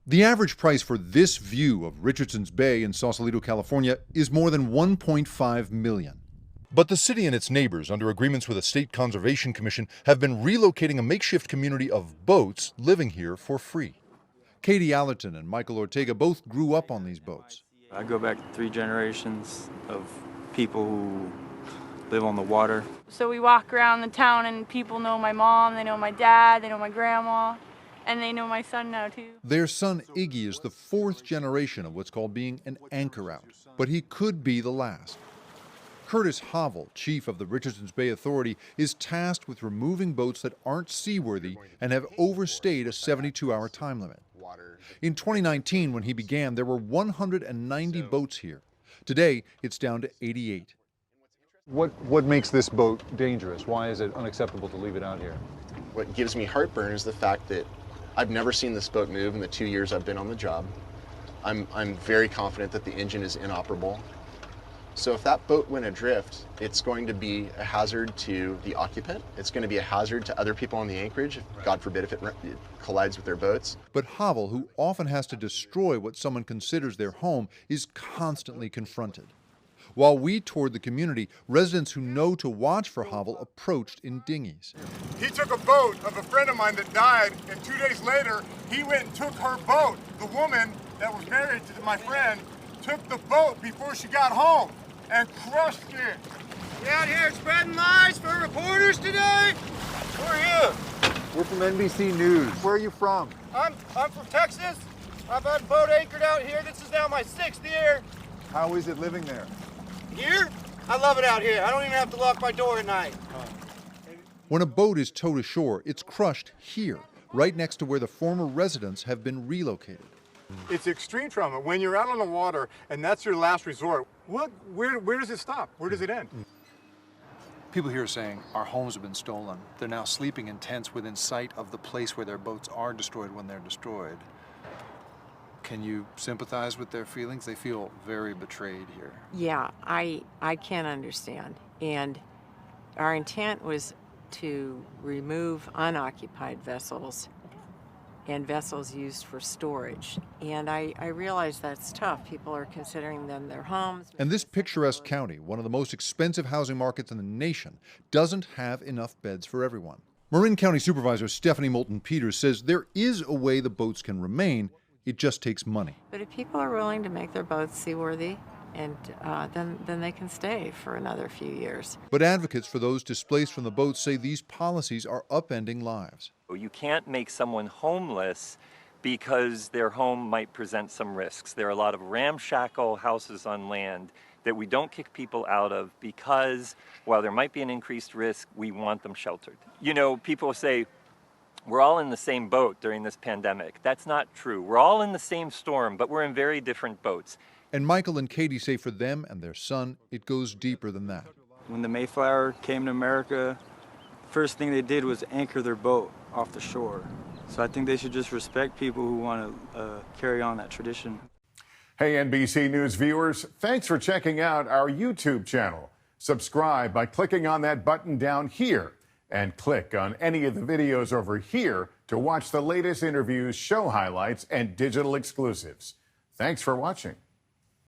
The average price for this view of Richardson's Bay in Sausalito, California, is more than $1.5 million. But the city and its neighbors, under agreements with a state conservation commission, have been relocating a makeshift community of boats living here for free. Katie Allerton and Michael Ortega both grew up on these boats. I go back 3 generations of people who live on the water. So we walk around the town and people know my mom, they know my dad, they know my grandma, and they know my son now too. Their son Iggy is the 4th generation of what's called being an anchor out, but he could be the last. Curtis Hovel, chief of the Richardson's Bay Authority, is tasked with removing boats that aren't seaworthy and have overstayed a 72-hour time limit. In 2019, when he began, there were 190 boats here. Today, it's down to 88. What makes this boat dangerous? Why is it unacceptable to leave it out here? What gives me heartburn is the fact that I've never seen this boat move in the 2 years I've been on the job. I'm very confident that the engine is inoperable. So if that boat went adrift, it's going to be a hazard to the occupant. It's going to be a hazard to other people on the anchorage, God forbid if it collides with their boats. But Hovel, who often has to destroy what someone considers their home, is constantly confronted. While we toured the community, residents who know to watch for Hovel approached in dinghies. He took a boat of a friend of mine that died, and 2 days later, he went and took her boat. The woman that was married to my friend took the boat before she got home and crushed it. You out here spreading lies for reporters today? Who are you? We're from NBC News. Where are you from? I'm from Texas. I've had a boat anchored out here. This is now my 6th year. How is it living there? Here? I love it out here. I don't even have to lock my door at night. When a boat is towed ashore, it's crushed here, right next to where the former residents have been relocated. It's extreme trauma. When you're out on the water and that's your last resort, where does it stop? Where does it end? People here are saying our homes have been stolen. They're now sleeping in tents within sight of the place where their boats are destroyed when they're destroyed. Can you sympathize with their feelings? They feel very betrayed here. Yeah, I can understand. And our intent was to remove unoccupied vessels and vessels used for storage. And I realize that's tough. People are considering them their homes. And this picturesque county, one of the most expensive housing markets in the nation, doesn't have enough beds for everyone. Marin County Supervisor Stephanie Moulton-Peters says there is a way the boats can remain. It just takes money. But if people are willing to make their boats seaworthy, and then they can stay for another few years. But advocates for those displaced from the boats say these policies are upending lives. You can't make someone homeless because their home might present some risks. There are a lot of ramshackle houses on land that we don't kick people out of because, while there might be an increased risk, we want them sheltered. You know, people say, we're all in the same boat during this pandemic. That's not true. We're all in the same storm, but we're in very different boats. And Michael and Katie say for them and their son, it goes deeper than that. When the Mayflower came to America, the first thing they did was anchor their boat off the shore. So I think they should just respect people who want to carry on that tradition. Hey, NBC News viewers, thanks for checking out our YouTube channel. Subscribe by clicking on that button down here and click on any of the videos over here to watch the latest interviews, show highlights, and digital exclusives. Thanks for watching.